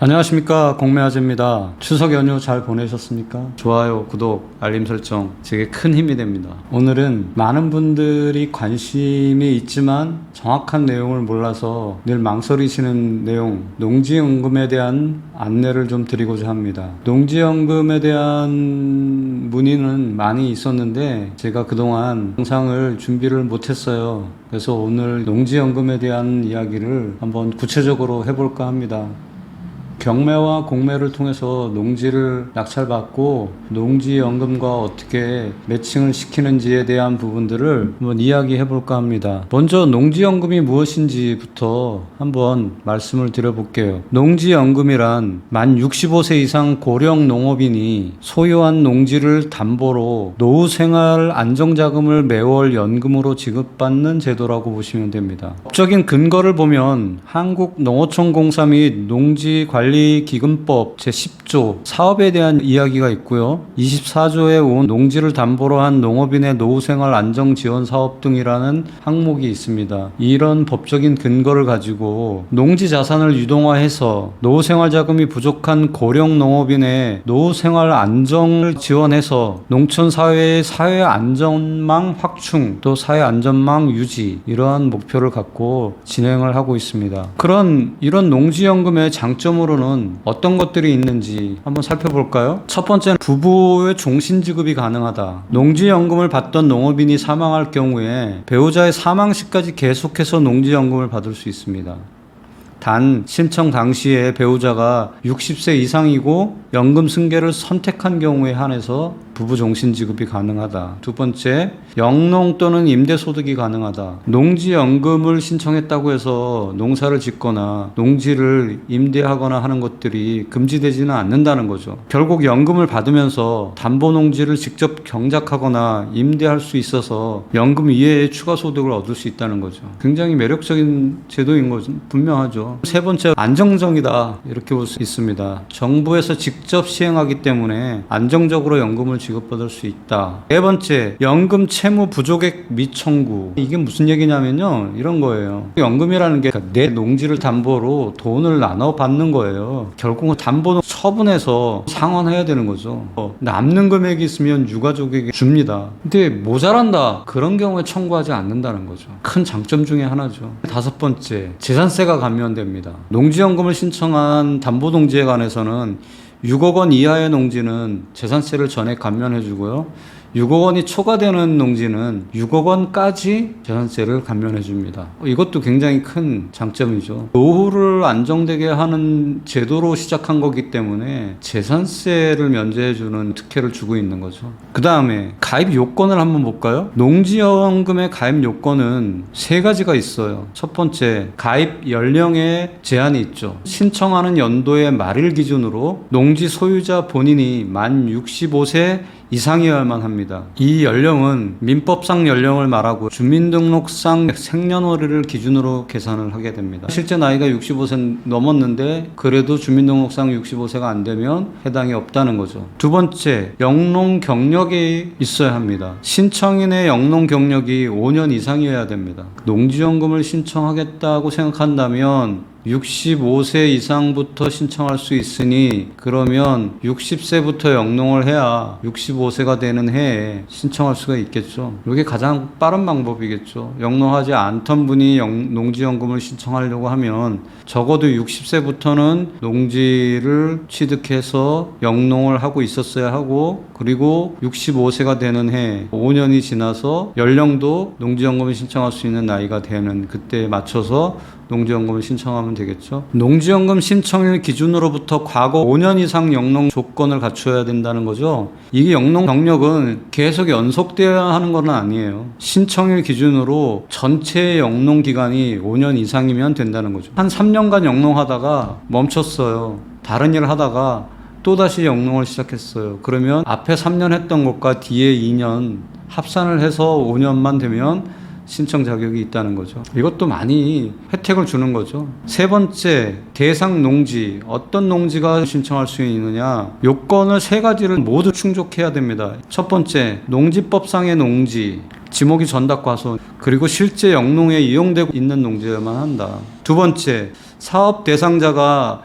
안녕하십니까, 공매아재입니다. 추석 연휴 잘 보내셨습니까? 좋아요, 구독, 알림 설정 제게 큰 힘이 됩니다. 오늘은 많은 분들이 관심이 있지만 정확한 내용을 몰라서 늘 망설이시는 내용, 농지연금에 대한 안내를 좀 드리고자 합니다. 농지연금에 대한 문의는 많이 있었는데 제가 그동안 영상을 준비를 못했어요. 그래서 오늘 농지연금에 대한 이야기를 한번 구체적으로 해볼까 합니다. 경매와 공매를 통해서 농지를 낙찰받고 농지연금과 어떻게 매칭을 시키는지에 대한 부분들을 한번 이야기해 볼까 합니다. 먼저 농지연금이 무엇인지부터 한번 말씀을 드려볼게요. 농지연금이란 만 65세 이상 고령 농업인이 소유한 농지를 담보로 노후생활 안정자금을 매월 연금으로 지급받는 제도라고 보시면 됩니다. 법적인 근거를 보면 한국농어촌공사 및 농지관리기금법 제10조 사업에 대한 이야기가 있고요. 24조에 온 농지를 담보로 한 농업인의 노후생활 안정지원 사업 등이라는 항목이 있습니다. 이런 법적인 근거를 가지고 농지 자산을 유동화해서 노후생활 자금이 부족한 고령 농업인의 노후생활 안정을 지원해서 농촌 사회의 사회 안전망 확충 또 사회 안전망 유지 이러한 목표를 갖고 진행을 하고 있습니다. 이런 농지연금의 장점으로는 어떤 것들이 있는지 한번 살펴볼까요? 첫 번째는 부부의 종신지급이 가능하다. 농지연금을 받던 농업인이 사망할 경우에 배우자의 사망 시까지 계속해서 농지연금을 받을 수 있습니다. 단 신청 당시에 배우자가 60세 이상이고 연금 승계를 선택한 경우에 한해서 부부 종신 지급이 가능하다. 두 번째, 영농 또는 임대소득이 가능하다. 농지연금을 신청했다고 해서 농사를 짓거나 농지를 임대하거나 하는 것들이 금지되지는 않는다는 거죠. 결국 연금을 받으면서 담보농지를 직접 경작하거나 임대할 수 있어서 연금 이외의 추가 소득을 얻을 수 있다는 거죠. 굉장히 매력적인 제도인 것은 분명하죠. 세 번째, 안정적이다. 이렇게 볼 수 있습니다. 정부에서 직접 시행하기 때문에 안정적으로 연금을 지급받을 수 있다. 네 번째, 연금 채무 부족액 미청구. 이게 무슨 얘기냐면요, 이런 거예요. 연금이라는 게 내 농지를 담보로 돈을 나눠 받는 거예요. 결국은 담보는 처분해서 상환해야 되는 거죠. 남는 금액이 있으면 유가족에게 줍니다. 근데 모자란다, 그런 경우에 청구하지 않는다는 거죠. 큰 장점 중에 하나죠. 다섯 번째, 재산세가 감면됩니다. 농지연금을 신청한 담보농지에 관해서는 6억 원 이하의 농지는 재산세를 전액 감면해 주고요. 6억 원이 초과되는 농지는 6억 원까지 재산세를 감면해 줍니다. 이것도 굉장히 큰 장점이죠. 노후를 안정되게 하는 제도로 시작한 거기 때문에 재산세를 면제해 주는 특혜를 주고 있는 거죠. 그 다음에 가입 요건을 한번 볼까요? 농지연금의 가입 요건은 세 가지가 있어요. 첫 번째, 가입 연령에 제한이 있죠. 신청하는 연도의 말일 기준으로 농지 소유자 본인이 만 65세 이상이어야만 합니다. 이 연령은 민법상 연령을 말하고 주민등록상 생년월일을 기준으로 계산을 하게 됩니다. 실제 나이가 65세 넘었는데 그래도 주민등록상 65세가 안 되면 해당이 없다는 거죠. 두 번째, 영농 경력이 있어야 합니다. 신청인의 영농 경력이 5년 이상이어야 됩니다. 농지연금을 신청하겠다고 생각한다면 65세 이상부터 신청할 수 있으니 그러면 60세부터 영농을 해야 65세가 되는 해에 신청할 수가 있겠죠. 이게 가장 빠른 방법이겠죠. 영농하지 않던 분이 농지연금을 신청하려고 하면 적어도 60세부터는 농지를 취득해서 영농을 하고 있었어야 하고, 그리고 65세가 되는 해 5년이 지나서 연령도 농지연금을 신청할 수 있는 나이가 되는 그때에 맞춰서 농지연금을 신청하면 되겠죠. 농지연금 신청일 기준으로부터 과거 5년 이상 영농 조건을 갖춰야 된다는 거죠. 이게 영농 경력은 계속 연속되어야 하는 건 아니에요. 신청일 기준으로 전체 영농 기간이 5년 이상이면 된다는 거죠. 한 3년간 영농하다가 멈췄어요. 다른 일을 하다가 또다시 영농을 시작했어요. 그러면 앞에 3년 했던 것과 뒤에 2년 합산을 해서 5년만 되면 신청 자격이 있다는 거죠. 이것도 많이 혜택을 주는 거죠. 세 번째, 대상 농지. 어떤 농지가 신청할 수 있느냐. 요건을 세 가지를 모두 충족해야 됩니다. 첫 번째, 농지법상의 농지, 지목이 전답과서, 그리고 실제 영농에 이용되고 있는 농지여야만 한다. 두 번째, 사업 대상자가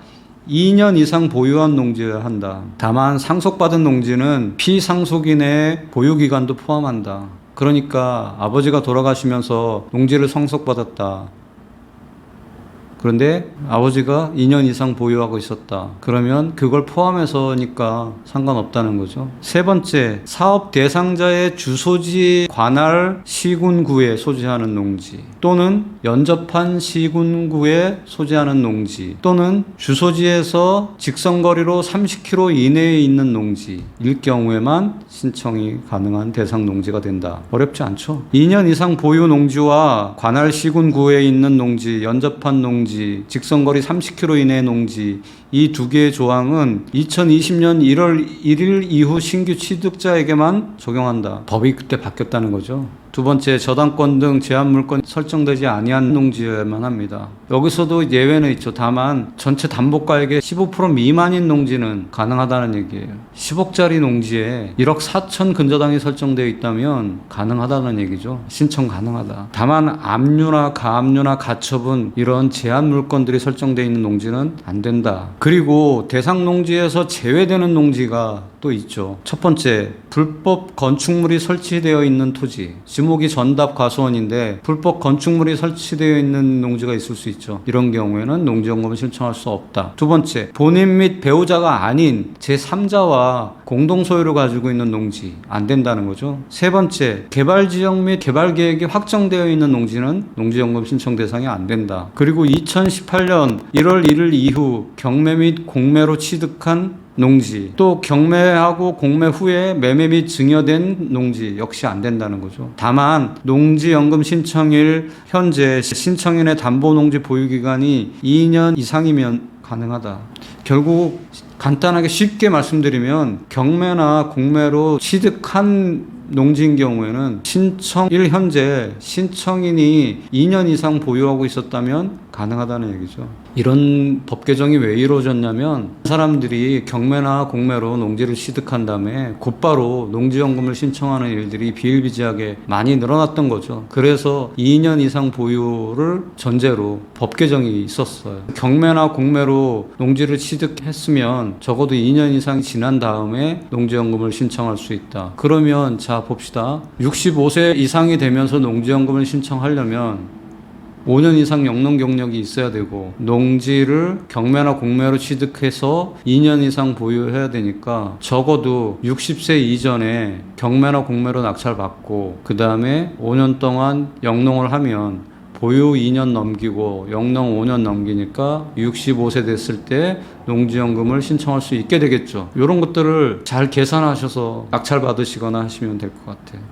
2년 이상 보유한 농지여야 한다. 다만 상속받은 농지는 피상속인의 보유기간도 포함한다. 그러니까 아버지가 돌아가시면서 농지를 상속받았다. 그런데 아버지가 2년 이상 보유하고 있었다. 그러면 그걸 포함해서니까 상관없다는 거죠. 세 번째, 사업 대상자의 주소지 관할 시군구에 소지하는 농지 또는 연접한 시군구에 소지하는 농지 또는 주소지에서 직선거리로 30km 이내에 있는 농지일 경우에만 신청이 가능한 대상 농지가 된다. 어렵지 않죠? 2년 이상 보유 농지와 관할 시군구에 있는 농지, 연접한 농지, 직선거리 30km 이내 농지 이 두 개의 조항은 2020년 1월 1일 이후 신규 취득자에게만 적용한다. 법이 그때 바뀌었다는 거죠. 두 번째, 저당권 등 제한 물권 설정되지 아니한 농지여야만 합니다. 여기서도 예외는 있죠. 다만 전체 담보가액의 15% 미만인 농지는 가능하다는 얘기예요. 10억짜리 농지에 1억 4천 근저당이 설정되어 있다면 가능하다는 얘기죠. 신청 가능하다. 다만 압류나 가압류나 가처분 이런 제한 물권들이 설정되어 있는 농지는 안 된다. 그리고 대상 농지에서 제외되는 농지가 또 있죠. 첫 번째, 불법 건축물이 설치되어 있는 토지. 지목이 전답 과수원인데 불법 건축물이 설치되어 있는 농지가 있을 수 있죠. 이런 경우에는 농지연금을 신청할 수 없다. 두 번째, 본인 및 배우자가 아닌 제3자와 공동소유를 가지고 있는 농지 안 된다는 거죠. 세 번째, 개발지역 및 개발계획이 확정되어 있는 농지는 농지연금 신청 대상이 안 된다. 그리고 2018년 1월 1일 이후 경매 및 공매로 취득한 농지, 또 경매하고 공매 후에 매매 및 증여된 농지 역시 안 된다는 거죠. 다만 농지연금 신청일 현재 신청인의 담보농지 보유기간이 2년 이상이면 가능하다. 결국 간단하게 쉽게 말씀드리면 경매나 공매로 취득한 농지인 경우에는 신청일 현재 신청인이 2년 이상 보유하고 있었다면 가능하다는 얘기죠. 이런 법 개정이 왜 이루어졌냐면 사람들이 경매나 공매로 농지를 취득한 다음에 곧바로 농지연금을 신청하는 일들이 비일비재하게 많이 늘어났던 거죠. 그래서 2년 이상 보유를 전제로 법 개정이 있었어요. 경매나 공매로 농지를 취득했으면 적어도 2년 이상 지난 다음에 농지연금을 신청할 수 있다. 그러면 자 봅시다. 65세 이상이 되면서 농지연금을 신청하려면 5년 이상 영농 경력이 있어야 되고 농지를 경매나 공매로 취득해서 2년 이상 보유해야 되니까 적어도 60세 이전에 경매나 공매로 낙찰받고 그 다음에 5년 동안 영농을 하면 보유 2년 넘기고 영농 5년 넘기니까 65세 됐을 때 농지연금을 신청할 수 있게 되겠죠. 이런 것들을 잘 계산하셔서 낙찰받으시거나 하시면 될 것 같아요.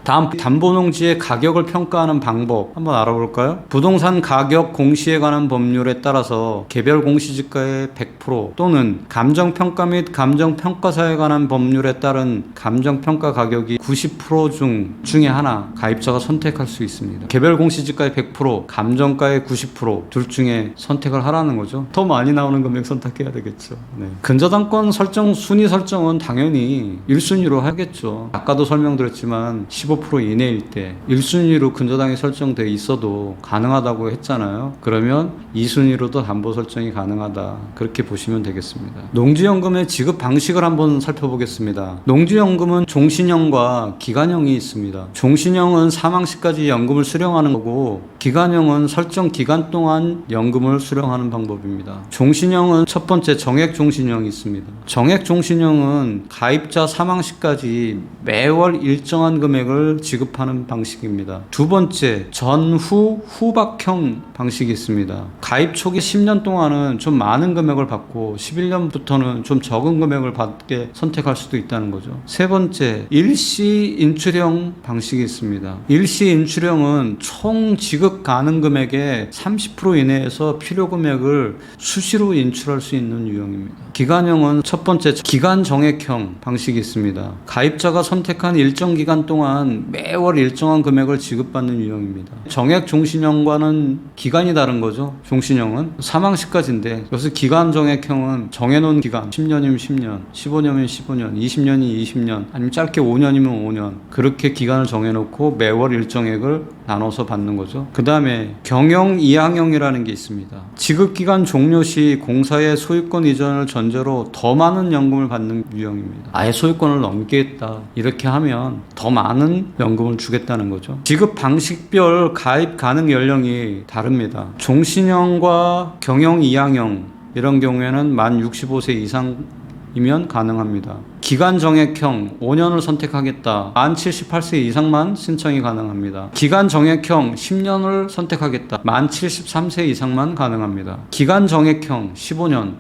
다음, 담보농지의 가격을 평가하는 방법 한번 알아볼까요? 부동산 가격 공시에 관한 법률에 따라서 개별 공시지가의 100% 또는 감정평가 및 감정평가사에 관한 법률에 따른 감정평가 가격이 90% 중에 하나 가입자가 선택할 수 있습니다. 개별 공시지가의 100%, 감정가의 90%둘 중에 선택을 하라는 거죠. 더 많이 나오는 금액 선택해야 되겠죠. 네. 근저당권 설정, 순위 설정은 당연히 1순위로 하겠죠. 아까도 설명드렸지만 15% 이내일 때 1순위로 근저당이 설정돼 있어도 가능하다고 했잖아요. 그러면 2순위로도 담보 설정이 가능하다. 그렇게 보시면 되겠습니다. 농지연금의 지급 방식을 한번 살펴보겠습니다. 농지연금은 종신형과 기간형이 있습니다. 종신형은 사망 시까지 연금을 수령하는 거고 기간형은 설정 기간 동안 연금을 수령하는 방법입니다. 종신형은 첫 번째 정액종신형이 있습니다. 정액종신형은 가입자 사망 시까지 매월 일정한 금액을 지급하는 방식입니다. 두 번째, 전후 후박형 방식이 있습니다. 가입 초기 10년 동안은 좀 많은 금액을 받고 11년부터는 좀 적은 금액을 받게 선택할 수도 있다는 거죠. 세 번째, 일시 인출형 방식이 있습니다. 일시 인출형은 총 지급 가능 금액의 30% 이내에서 필요 금액을 수시로 인출할 수 있는 유형입니다. 기간형은 첫 번째, 기간 정액형 방식이 있습니다. 가입자가 선택한 일정 기간 동안 매월 일정한 금액을 지급받는 유형입니다. 정액 종신형과는 기간이 다른 거죠. 종신형은 사망 시까지인데 여기서 기간 정액형은 정해놓은 기간 10년이면 10년, 15년이면 15년, 20년이 20년 아니면 짧게 5년이면 5년 그렇게 기간을 정해놓고 매월 일정액을 나눠서 받는 거죠. 그 다음에 경영 이항형이라는 게 있습니다. 지급기간 종료 시 공사의 소유권 이전을 전제로 더 많은 연금을 받는 유형입니다. 아예 소유권을 넘기겠다 이렇게 하면 더 많은 연금을 주겠다는 거죠. 지급 방식별 가입 가능 연령이 다릅니다. 종신형과 경영 이항형 이런 경우에는 만 65세 이상이면 가능합니다. 기간 정액형 5년을 선택하겠다. 만 78세 이상만 신청이 가능합니다. 기간 정액형 10년을 선택하겠다. 만 73세 이상만 가능합니다. 기간 정액형 15년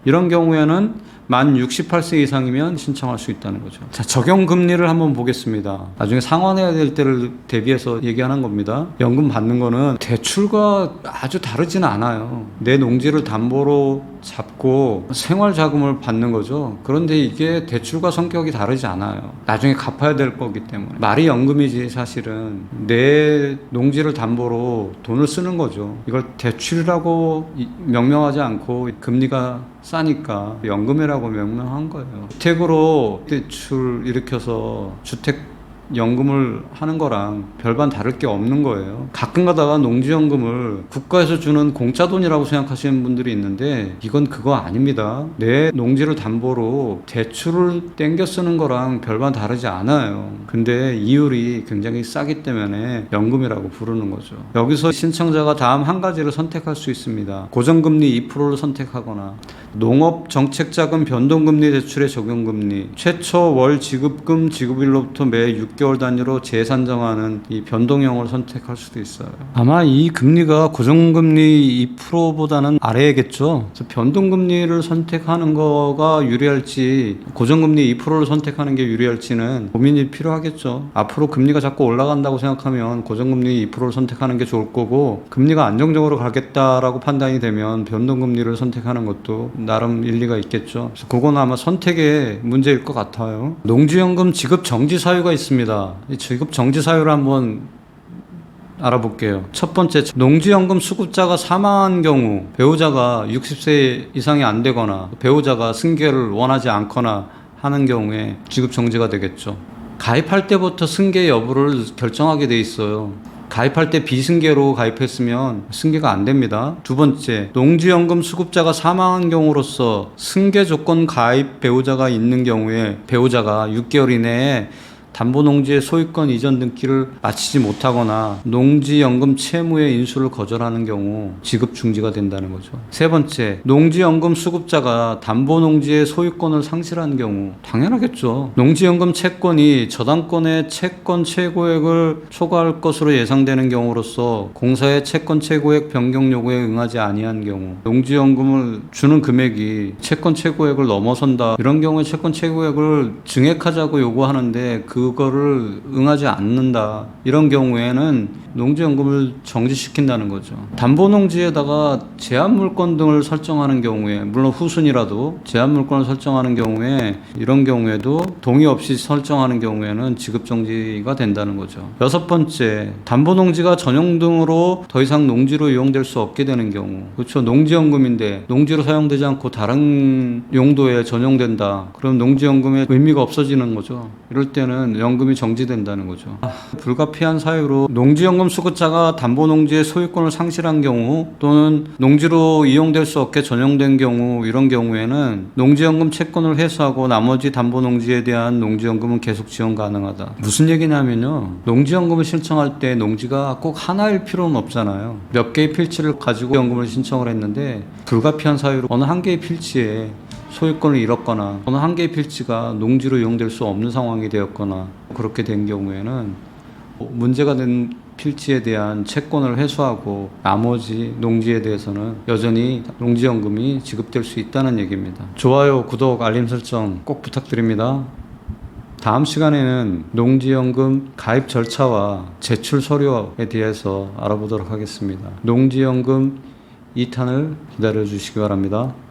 이런 경우에는 만 68세 이상이면 신청할 수 있다는 거죠. 자, 적용 금리를 한번 보겠습니다. 나중에 상환해야 될 때를 대비해서 얘기하는 겁니다. 연금 받는 거는 대출과 아주 다르지는 않아요. 내 농지를 담보로 잡고 생활 자금을 받는 거죠. 그런데 이게 대출과 성격이 다르지 않아요. 나중에 갚아야 될 거기 때문에. 말이 연금이지 사실은 내 농지를 담보로 돈을 쓰는 거죠. 이걸 대출이라고 명명하지 않고 금리가 싸니까 연금이라고 명명한 거예요. 주택으로 대출 일으켜서 주택 연금을 하는 거랑 별반 다를 게 없는 거예요. 가끔 가다가 농지연금을 국가에서 주는 공짜 돈이라고 생각하시는 분들이 있는데 이건 그거 아닙니다. 내 농지를 담보로 대출을 땡겨 쓰는 거랑 별반 다르지 않아요. 근데 이율이 굉장히 싸기 때문에 연금이라고 부르는 거죠. 여기서 신청자가 다음 한 가지를 선택할 수 있습니다. 고정금리 2%를 선택하거나 농업정책자금 변동금리 대출의 적용금리, 최초 월 지급금 지급일로부터 매 6개월 단위로 재산정하는 이 변동형을 선택할 수도 있어요. 아마 이 금리가 고정금리 2%보다는 아래겠죠. 그래서 변동금리를 선택하는 거가 유리할지 고정금리 2%를 선택하는 게 유리할지는 고민이 필요하겠죠. 앞으로 금리가 자꾸 올라간다고 생각하면 고정금리 2%를 선택하는 게 좋을 거고, 금리가 안정적으로 가겠다라고 판단이 되면 변동금리를 선택하는 것도 나름 일리가 있겠죠. 그래서 그건 아마 선택의 문제일 것 같아요. 농지연금 지급 정지 사유가 있습니다. 이 지급 정지 사유를 한번 알아볼게요. 첫 번째, 농지연금 수급자가 사망한 경우 배우자가 60세 이상이 안 되거나 배우자가 승계를 원하지 않거나 하는 경우에 지급 정지가 되겠죠. 가입할 때부터 승계 여부를 결정하게 돼 있어요. 가입할 때 비승계로 가입했으면 승계가 안 됩니다. 두 번째, 농지연금 수급자가 사망한 경우로서 승계 조건 가입 배우자가 있는 경우에 배우자가 6개월 이내에 담보농지의 소유권 이전 등기를 마치지 못하거나 농지연금 채무의 인수를 거절하는 경우 지급 중지가 된다는 거죠. 세 번째, 농지연금 수급자가 담보농지의 소유권을 상실한 경우, 당연하겠죠. 농지연금 채권이 저당권의 채권 최고액을 초과할 것으로 예상되는 경우로서 공사의 채권 최고액 변경 요구에 응하지 아니한 경우, 농지연금을 주는 금액이 채권 최고액을 넘어선다, 이런 경우에 채권 최고액을 증액하자고 요구하는데 그거를 응하지 않는다, 이런 경우에는 농지연금을 정지시킨다는 거죠. 담보농지에다가 제한물권 등을 설정하는 경우에, 물론 후순이라도 제한물권을 설정하는 경우에, 이런 경우에도 동의 없이 설정하는 경우에는 지급정지가 된다는 거죠. 여섯 번째, 담보농지가 전용 등으로 더 이상 농지로 이용될 수 없게 되는 경우, 그렇죠. 농지연금인데 농지로 사용되지 않고 다른 용도에 전용된다, 그럼 농지연금의 의미가 없어지는 거죠. 이럴 때는 연금이 정지된다는 거죠. 불가피한 사유로 농지연금 수급자가 담보농지의 소유권을 상실한 경우, 또는 농지로 이용될 수 없게 전용된 경우, 이런 경우에는 농지연금 채권을 회수하고 나머지 담보농지에 대한 농지연금은 계속 지원 가능하다. 무슨 얘기냐면요, 농지연금을 신청할 때 농지가 꼭 하나일 필요는 없잖아요. 몇 개의 필지를 가지고 연금을 신청을 했는데 불가피한 사유로 어느 한 개의 필지에 소유권을 잃었거나 어느 한 개의 필지가 농지로 이용될 수 없는 상황이 되었거나, 그렇게 된 경우에는 문제가 된 필지에 대한 채권을 회수하고 나머지 농지에 대해서는 여전히 농지연금이 지급될 수 있다는 얘기입니다. 좋아요, 구독, 알림 설정 꼭 부탁드립니다. 다음 시간에는 농지연금 가입 절차와 제출 서류에 대해서 알아보도록 하겠습니다. 농지연금 2탄을 기다려 주시기 바랍니다.